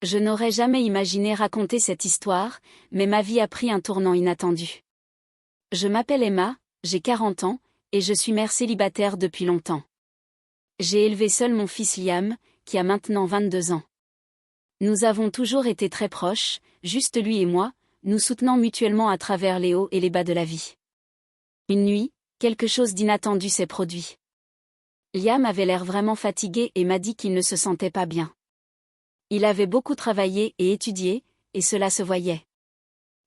Je n'aurais jamais imaginé raconter cette histoire, mais ma vie a pris un tournant inattendu. Je m'appelle Emma, j'ai 40 ans, et je suis mère célibataire depuis longtemps. J'ai élevé seul mon fils Liam, qui a maintenant 22 ans. Nous avons toujours été très proches, juste lui et moi, nous soutenant mutuellement à travers les hauts et les bas de la vie. Une nuit, quelque chose d'inattendu s'est produit. Liam avait l'air vraiment fatigué et m'a dit qu'il ne se sentait pas bien. Il avait beaucoup travaillé et étudié, et cela se voyait.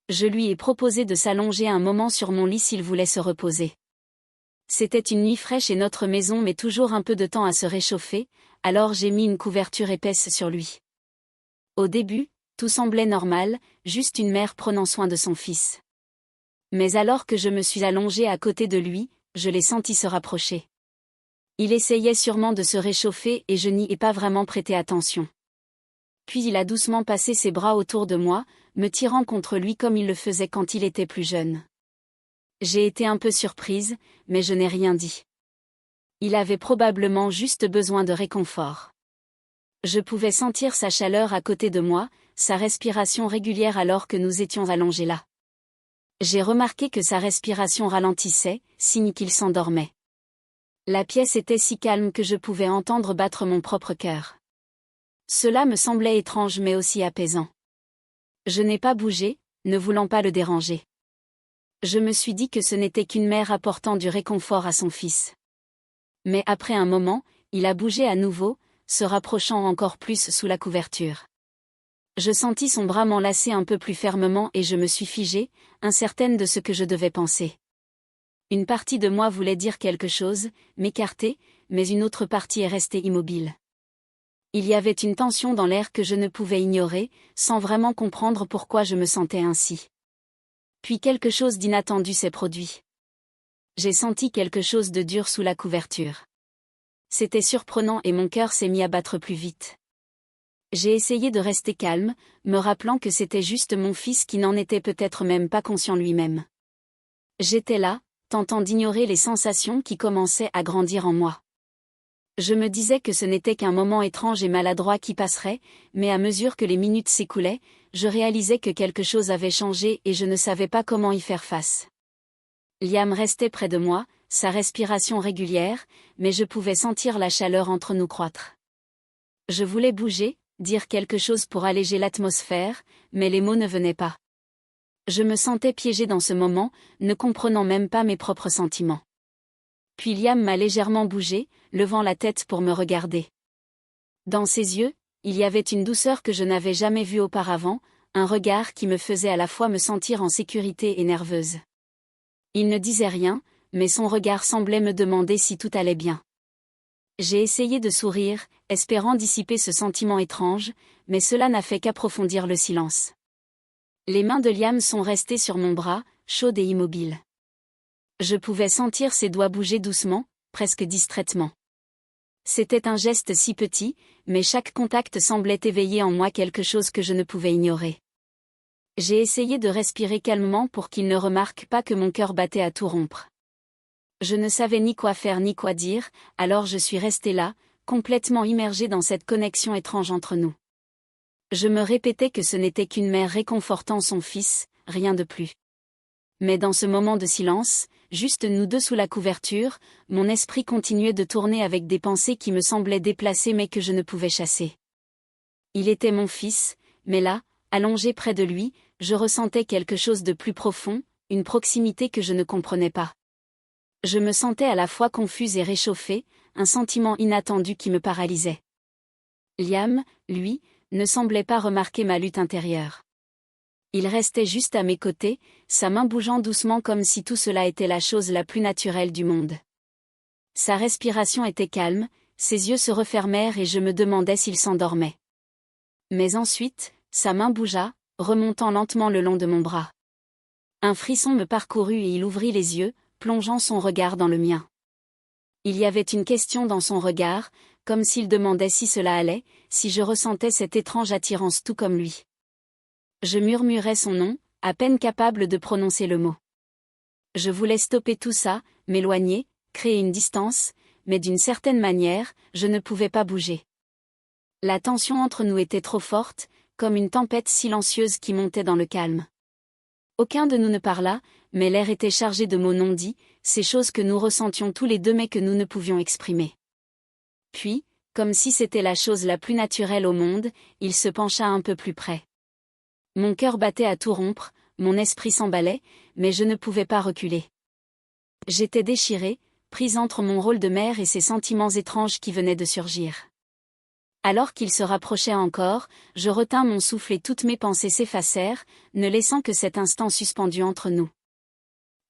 Je lui ai proposé de s'allonger un moment sur mon lit s'il voulait se reposer. C'était une nuit fraîche et notre maison met toujours un peu de temps à se réchauffer, alors j'ai mis une couverture épaisse sur lui. Au début, tout semblait normal, juste une mère prenant soin de son fils. Mais alors que je me suis allongée à côté de lui, je l'ai senti se rapprocher. Il essayait sûrement de se réchauffer et je n'y ai pas vraiment prêté attention. Puis il a doucement passé ses bras autour de moi, me tirant contre lui comme il le faisait quand il était plus jeune. J'ai été un peu surprise, mais je n'ai rien dit. Il avait probablement juste besoin de réconfort. Je pouvais sentir sa chaleur à côté de moi, sa respiration régulière alors que nous étions allongés là. J'ai remarqué que sa respiration ralentissait, signe qu'il s'endormait. La pièce était si calme que je pouvais entendre battre mon propre cœur. Cela me semblait étrange mais aussi apaisant. Je n'ai pas bougé, ne voulant pas le déranger. Je me suis dit que ce n'était qu'une mère apportant du réconfort à son fils. Mais après un moment, il a bougé à nouveau, se rapprochant encore plus sous la couverture. Je sentis son bras m'enlacer un peu plus fermement et je me suis figée, incertaine de ce que je devais penser. Une partie de moi voulait dire quelque chose, m'écarter, mais une autre partie est restée immobile. Il y avait une tension dans l'air que je ne pouvais ignorer, sans vraiment comprendre pourquoi je me sentais ainsi. Puis quelque chose d'inattendu s'est produit. J'ai senti quelque chose de dur sous la couverture. C'était surprenant et mon cœur s'est mis à battre plus vite. J'ai essayé de rester calme, me rappelant que c'était juste mon fils qui n'en était peut-être même pas conscient lui-même. J'étais là, tentant d'ignorer les sensations qui commençaient à grandir en moi. Je me disais que ce n'était qu'un moment étrange et maladroit qui passerait, mais à mesure que les minutes s'écoulaient, je réalisais que quelque chose avait changé et je ne savais pas comment y faire face. Liam restait près de moi, sa respiration régulière, mais je pouvais sentir la chaleur entre nous croître. Je voulais bouger, dire quelque chose pour alléger l'atmosphère, mais les mots ne venaient pas. Je me sentais piégée dans ce moment, ne comprenant même pas mes propres sentiments. Puis Liam m'a légèrement bougé, levant la tête pour me regarder. Dans ses yeux, il y avait une douceur que je n'avais jamais vue auparavant, un regard qui me faisait à la fois me sentir en sécurité et nerveuse. Il ne disait rien, mais son regard semblait me demander si tout allait bien. J'ai essayé de sourire, espérant dissiper ce sentiment étrange, mais cela n'a fait qu'approfondir le silence. Les mains de Liam sont restées sur mon bras, chaudes et immobiles. Je pouvais sentir ses doigts bouger doucement, presque distraitement. C'était un geste si petit, mais chaque contact semblait éveiller en moi quelque chose que je ne pouvais ignorer. J'ai essayé de respirer calmement pour qu'il ne remarque pas que mon cœur battait à tout rompre. Je ne savais ni quoi faire ni quoi dire, alors je suis restée là, complètement immergée dans cette connexion étrange entre nous. Je me répétais que ce n'était qu'une mère réconfortant son fils, rien de plus. Mais dans ce moment de silence, juste nous deux sous la couverture, mon esprit continuait de tourner avec des pensées qui me semblaient déplacées mais que je ne pouvais chasser. Il était mon fils, mais là, allongé près de lui, je ressentais quelque chose de plus profond, une proximité que je ne comprenais pas. Je me sentais à la fois confuse et réchauffée, un sentiment inattendu qui me paralysait. Liam, lui, ne semblait pas remarquer ma lutte intérieure. Il restait juste à mes côtés, sa main bougeant doucement comme si tout cela était la chose la plus naturelle du monde. Sa respiration était calme, ses yeux se refermèrent et je me demandais s'il s'endormait. Mais ensuite, sa main bougea, remontant lentement le long de mon bras. Un frisson me parcourut et il ouvrit les yeux, plongeant son regard dans le mien. Il y avait une question dans son regard, comme s'il demandait si cela allait, si je ressentais cette étrange attirance tout comme lui. Je murmurais son nom, à peine capable de prononcer le mot. Je voulais stopper tout ça, m'éloigner, créer une distance, mais d'une certaine manière, je ne pouvais pas bouger. La tension entre nous était trop forte, comme une tempête silencieuse qui montait dans le calme. Aucun de nous ne parla, mais l'air était chargé de mots non dits, ces choses que nous ressentions tous les deux mais que nous ne pouvions exprimer. Puis, comme si c'était la chose la plus naturelle au monde, il se pencha un peu plus près. Mon cœur battait à tout rompre, mon esprit s'emballait, mais je ne pouvais pas reculer. J'étais déchirée, prise entre mon rôle de mère et ces sentiments étranges qui venaient de surgir. Alors qu'il se rapprochait encore, je retins mon souffle et toutes mes pensées s'effacèrent, ne laissant que cet instant suspendu entre nous.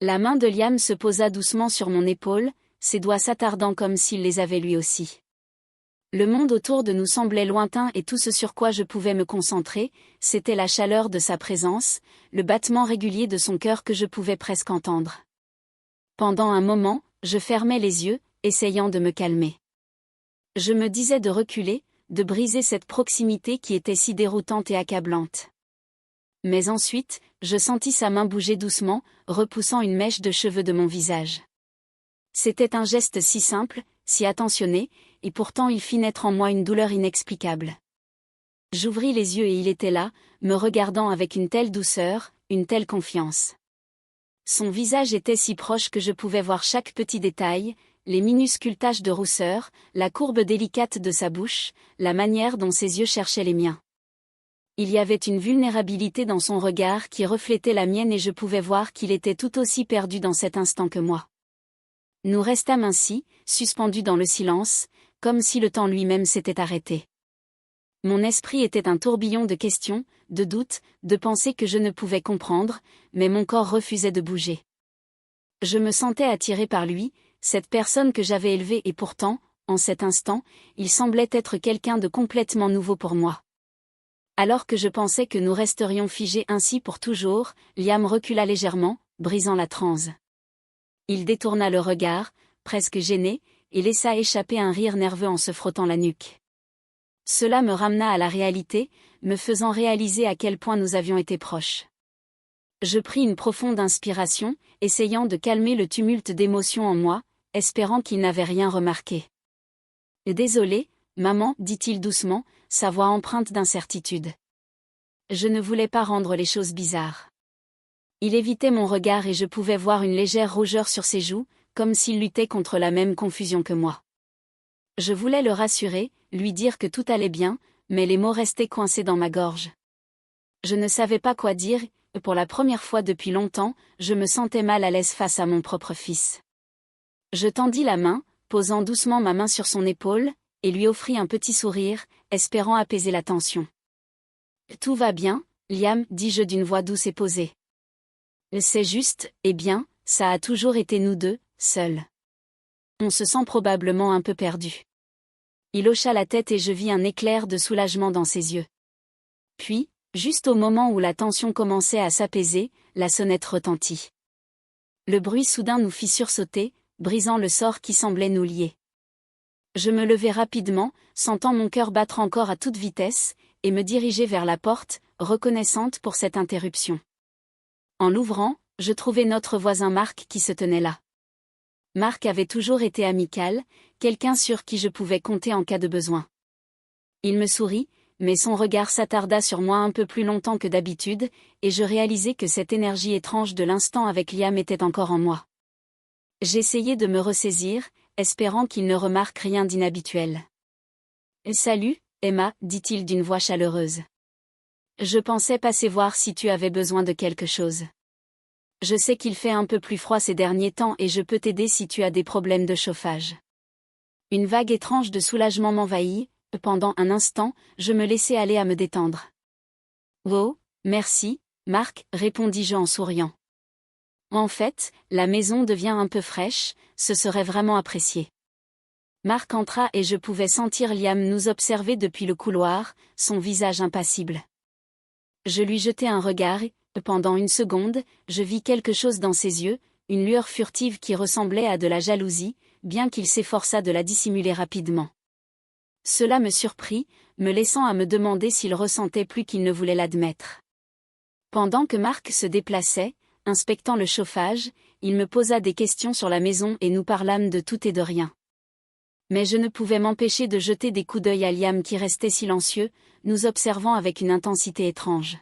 La main de Liam se posa doucement sur mon épaule, ses doigts s'attardant comme s'il les avait lui aussi. Le monde autour de nous semblait lointain et tout ce sur quoi je pouvais me concentrer, c'était la chaleur de sa présence, le battement régulier de son cœur que je pouvais presque entendre. Pendant un moment, je fermais les yeux, essayant de me calmer. Je me disais de reculer, de briser cette proximité qui était si déroutante et accablante. Mais ensuite, je sentis sa main bouger doucement, repoussant une mèche de cheveux de mon visage. C'était un geste si simple, si attentionné, et pourtant il fit naître en moi une douleur inexplicable. J'ouvris les yeux et il était là, me regardant avec une telle douceur, une telle confiance. Son visage était si proche que je pouvais voir chaque petit détail, les minuscules taches de rousseur, la courbe délicate de sa bouche, la manière dont ses yeux cherchaient les miens. Il y avait une vulnérabilité dans son regard qui reflétait la mienne et je pouvais voir qu'il était tout aussi perdu dans cet instant que moi. Nous restâmes ainsi, suspendus dans le silence, comme si le temps lui-même s'était arrêté. Mon esprit était un tourbillon de questions, de doutes, de pensées que je ne pouvais comprendre, mais mon corps refusait de bouger. Je me sentais attiré par lui, cette personne que j'avais élevée et pourtant, en cet instant, il semblait être quelqu'un de complètement nouveau pour moi. Alors que je pensais que nous resterions figés ainsi pour toujours, Liam recula légèrement, brisant la transe. Il détourna le regard, presque gêné, et laissa échapper un rire nerveux en se frottant la nuque. Cela me ramena à la réalité, me faisant réaliser à quel point nous avions été proches. Je pris une profonde inspiration, essayant de calmer le tumulte d'émotions en moi, espérant qu'il n'avait rien remarqué. « Désolé, maman, dit-il doucement, sa voix empreinte d'incertitude. Je ne voulais pas rendre les choses bizarres. » Il évitait mon regard et je pouvais voir une légère rougeur sur ses joues, comme s'il luttait contre la même confusion que moi. Je voulais le rassurer, lui dire que tout allait bien, mais les mots restaient coincés dans ma gorge. Je ne savais pas quoi dire, et pour la première fois depuis longtemps, je me sentais mal à l'aise face à mon propre fils. Je tendis la main, posant doucement ma main sur son épaule, et lui offris un petit sourire, espérant apaiser la tension. « Tout va bien, Liam, dis-je d'une voix douce et posée. C'est juste, eh bien, ça a toujours été nous deux, seuls. On se sent probablement un peu perdu. » Il hocha la tête et je vis un éclair de soulagement dans ses yeux. Puis, juste au moment où la tension commençait à s'apaiser, la sonnette retentit. Le bruit soudain nous fit sursauter, brisant le sort qui semblait nous lier. Je me levai rapidement, sentant mon cœur battre encore à toute vitesse, et me diriger vers la porte, reconnaissante pour cette interruption. En l'ouvrant, je trouvai notre voisin Marc qui se tenait là. Marc avait toujours été amical, quelqu'un sur qui je pouvais compter en cas de besoin. Il me sourit, mais son regard s'attarda sur moi un peu plus longtemps que d'habitude, et je réalisai que cette énergie étrange de l'instant avec Liam était encore en moi. J'essayai de me ressaisir, espérant qu'il ne remarque rien d'inhabituel. « Salut, Emma, dit-il d'une voix chaleureuse. Je pensais passer voir si tu avais besoin de quelque chose. Je sais qu'il fait un peu plus froid ces derniers temps et je peux t'aider si tu as des problèmes de chauffage. » Une vague étrange de soulagement m'envahit, pendant un instant, je me laissai aller à me détendre. « Oh, merci, Marc, répondis-je en souriant. En fait, la maison devient un peu fraîche, ce serait vraiment apprécié. Marc entra et je pouvais sentir Liam nous observer depuis le couloir, son visage impassible. Je lui jetai un regard et, pendant une seconde, je vis quelque chose dans ses yeux, une lueur furtive qui ressemblait à de la jalousie, bien qu'il s'efforçât de la dissimuler rapidement. Cela me surprit, me laissant à me demander s'il ressentait plus qu'il ne voulait l'admettre. Pendant que Marc se déplaçait, inspectant le chauffage, il me posa des questions sur la maison et nous parlâmes de tout et de rien. Mais je ne pouvais m'empêcher de jeter des coups d'œil à Liam qui restait silencieux, nous observant avec une intensité étrange.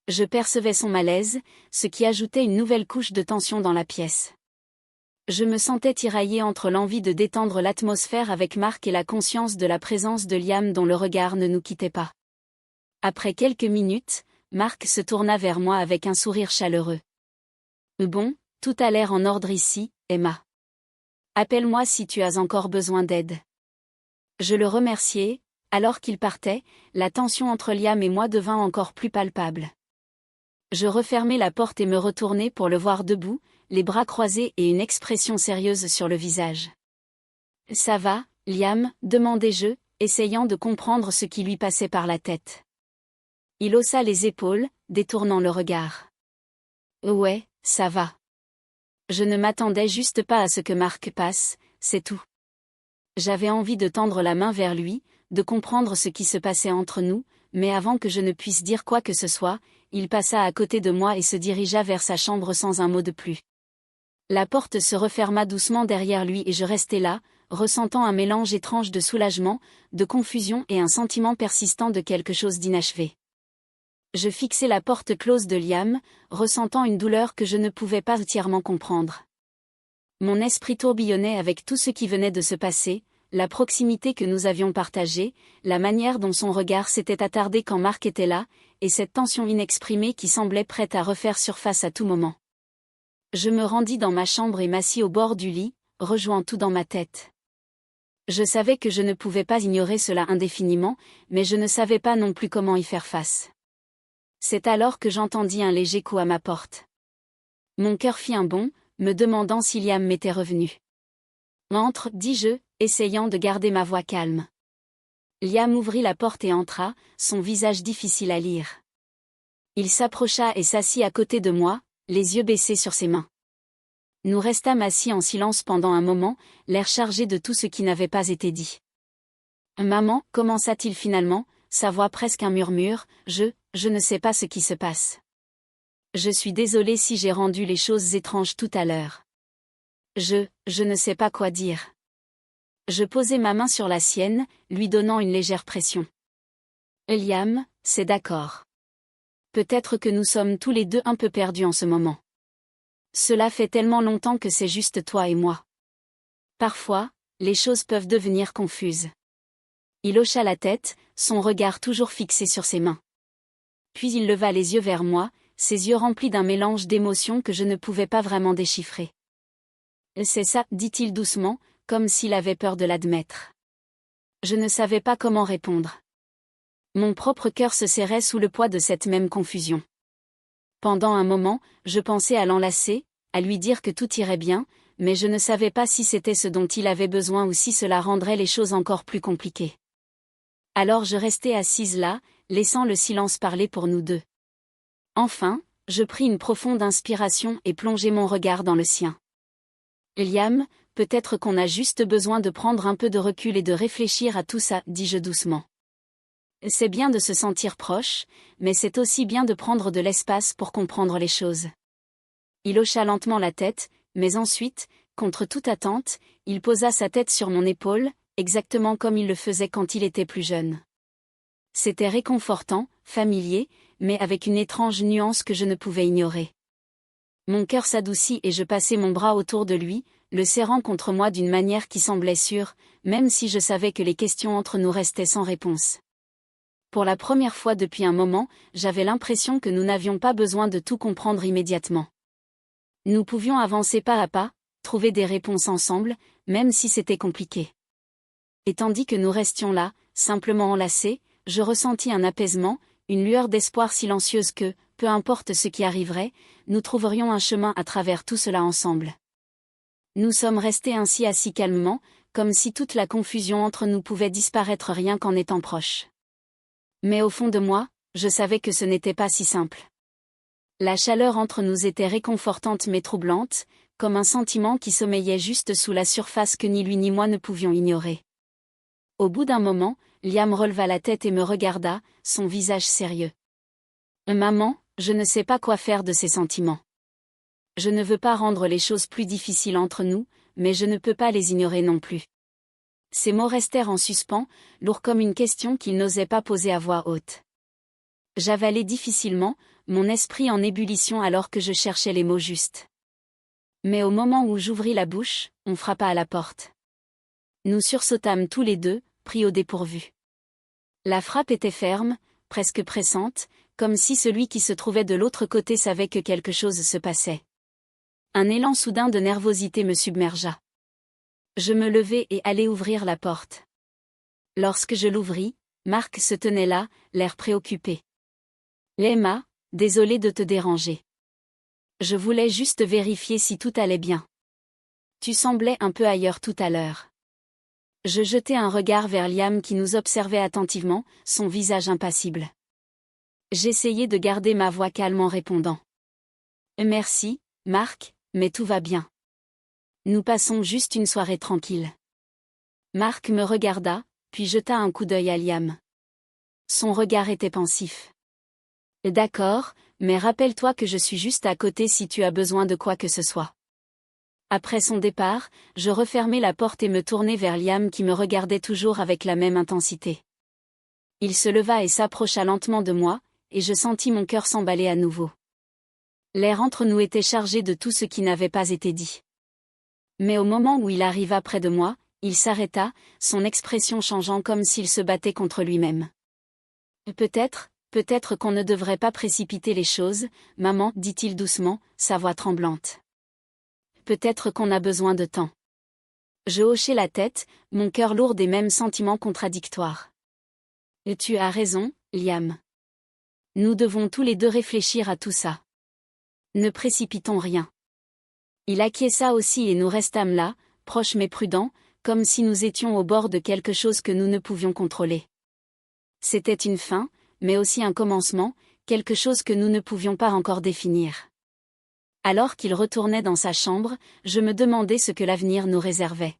Je percevais son malaise, ce qui ajoutait une nouvelle couche de tension dans la pièce. Je me sentais tiraillée entre l'envie de détendre l'atmosphère avec Mark et la conscience de la présence de Liam dont le regard ne nous quittait pas. Après quelques minutes, Mark se tourna vers moi avec un sourire chaleureux. « Bon, tout a l'air en ordre ici, Emma. Appelle-moi si tu as encore besoin d'aide. » Je le remerciai. Alors qu'il partait, la tension entre Liam et moi devint encore plus palpable. Je refermai la porte et me retournai pour le voir debout, les bras croisés et une expression sérieuse sur le visage. « Ça va, Liam ?» demandai-je, essayant de comprendre ce qui lui passait par la tête. Il haussa les épaules, détournant le regard. « Ouais, ça va. Je ne m'attendais juste pas à ce que Mark passe, c'est tout. » J'avais envie de tendre la main vers lui, de comprendre ce qui se passait entre nous, mais avant que je ne puisse dire quoi que ce soit, il passa à côté de moi et se dirigea vers sa chambre sans un mot de plus. La porte se referma doucement derrière lui et je restai là, ressentant un mélange étrange de soulagement, de confusion et un sentiment persistant de quelque chose d'inachevé. Je fixai la porte close de Liam, ressentant une douleur que je ne pouvais pas entièrement comprendre. Mon esprit tourbillonnait avec tout ce qui venait de se passer, la proximité que nous avions partagée, la manière dont son regard s'était attardé quand Mark était là, et cette tension inexprimée qui semblait prête à refaire surface à tout moment. Je me rendis dans ma chambre et m'assis au bord du lit, rejouant tout dans ma tête. Je savais que je ne pouvais pas ignorer cela indéfiniment, mais je ne savais pas non plus comment y faire face. C'est alors que j'entendis un léger coup à ma porte. Mon cœur fit un bond, me demandant si Liam m'était revenu. « Entre » dis-je, essayant de garder ma voix calme. Liam ouvrit la porte et entra, son visage difficile à lire. Il s'approcha et s'assit à côté de moi, les yeux baissés sur ses mains. Nous restâmes assis en silence pendant un moment, l'air chargé de tout ce qui n'avait pas été dit. « Maman » commença-t-il finalement, sa voix presque un murmure, « je ne sais pas ce qui se passe. Je suis désolée si j'ai rendu les choses étranges tout à l'heure. Je ne sais pas quoi dire. » Je posai ma main sur la sienne, lui donnant une légère pression. « Liam, c'est d'accord. Peut-être que nous sommes tous les deux un peu perdus en ce moment. Cela fait tellement longtemps que c'est juste toi et moi. Parfois, les choses peuvent devenir confuses. » Il hocha la tête, son regard toujours fixé sur ses mains. Puis il leva les yeux vers moi, ses yeux remplis d'un mélange d'émotions que je ne pouvais pas vraiment déchiffrer. « C'est ça, » dit-il doucement, comme s'il avait peur de l'admettre. Je ne savais pas comment répondre. Mon propre cœur se serrait sous le poids de cette même confusion. Pendant un moment, je pensais à l'enlacer, à lui dire que tout irait bien, mais je ne savais pas si c'était ce dont il avait besoin ou si cela rendrait les choses encore plus compliquées. Alors je restai assise là, laissant le silence parler pour nous deux. Enfin, je pris une profonde inspiration et plongeai mon regard dans le sien. « Liam, peut-être qu'on a juste besoin de prendre un peu de recul et de réfléchir à tout ça, » dis-je doucement. « C'est bien de se sentir proche, mais c'est aussi bien de prendre de l'espace pour comprendre les choses. » Il hocha lentement la tête, mais ensuite, contre toute attente, il posa sa tête sur mon épaule, exactement comme il le faisait quand il était plus jeune. C'était réconfortant, familier, mais avec une étrange nuance que je ne pouvais ignorer. Mon cœur s'adoucit et je passai mon bras autour de lui, le serrant contre moi d'une manière qui semblait sûre, même si je savais que les questions entre nous restaient sans réponse. Pour la première fois depuis un moment, j'avais l'impression que nous n'avions pas besoin de tout comprendre immédiatement. Nous pouvions avancer pas à pas, trouver des réponses ensemble, même si c'était compliqué. Et tandis que nous restions là, simplement enlacés, je ressentis un apaisement, une lueur d'espoir silencieuse que, peu importe ce qui arriverait, nous trouverions un chemin à travers tout cela ensemble. Nous sommes restés ainsi assis calmement, comme si toute la confusion entre nous pouvait disparaître rien qu'en étant proches. Mais au fond de moi, je savais que ce n'était pas si simple. La chaleur entre nous était réconfortante mais troublante, comme un sentiment qui sommeillait juste sous la surface que ni lui ni moi ne pouvions ignorer. Au bout d'un moment, Liam releva la tête et me regarda, son visage sérieux. « Maman, je ne sais pas quoi faire de ces sentiments. Je ne veux pas rendre les choses plus difficiles entre nous, mais je ne peux pas les ignorer non plus. Ces mots restèrent en suspens, lourds comme une question qu'il n'osait pas poser à voix haute. J'avalais difficilement, mon esprit en ébullition alors que je cherchais les mots justes. Mais au moment où j'ouvris la bouche, on frappa à la porte. Nous sursautâmes tous les deux, pris au dépourvu. La frappe était ferme, presque pressante, comme si celui qui se trouvait de l'autre côté savait que quelque chose se passait. Un élan soudain de nervosité me submergea. Je me levai et allai ouvrir la porte. Lorsque je l'ouvris, Marc se tenait là, l'air préoccupé. « Emma, désolé de te déranger. Je voulais juste vérifier si tout allait bien. Tu semblais un peu ailleurs tout à l'heure. » Je jetai un regard vers Liam qui nous observait attentivement, son visage impassible. J'essayai de garder ma voix calme en répondant. « Merci, Marc, mais tout va bien. Nous passons juste une soirée tranquille. » Marc me regarda, puis jeta un coup d'œil à Liam. Son regard était pensif. « D'accord, mais rappelle-toi que je suis juste à côté si tu as besoin de quoi que ce soit. » Après son départ, je refermai la porte et me tournai vers Liam qui me regardait toujours avec la même intensité. Il se leva et s'approcha lentement de moi, et je sentis mon cœur s'emballer à nouveau. L'air entre nous était chargé de tout ce qui n'avait pas été dit. Mais au moment où il arriva près de moi, il s'arrêta, son expression changeant comme s'il se battait contre lui-même. « Peut-être qu'on ne devrait pas précipiter les choses, maman, dit-il doucement, sa voix tremblante. Peut-être qu'on a besoin de temps. » Je hochai la tête, mon cœur lourd des mêmes sentiments contradictoires. « Et tu as raison, Liam. Nous devons tous les deux réfléchir à tout ça. Ne précipitons rien. » Il acquiesça aussi et nous restâmes là, proches mais prudents, comme si nous étions au bord de quelque chose que nous ne pouvions contrôler. C'était une fin, mais aussi un commencement, quelque chose que nous ne pouvions pas encore définir. Alors qu'il retournait dans sa chambre, je me demandais ce que l'avenir nous réservait.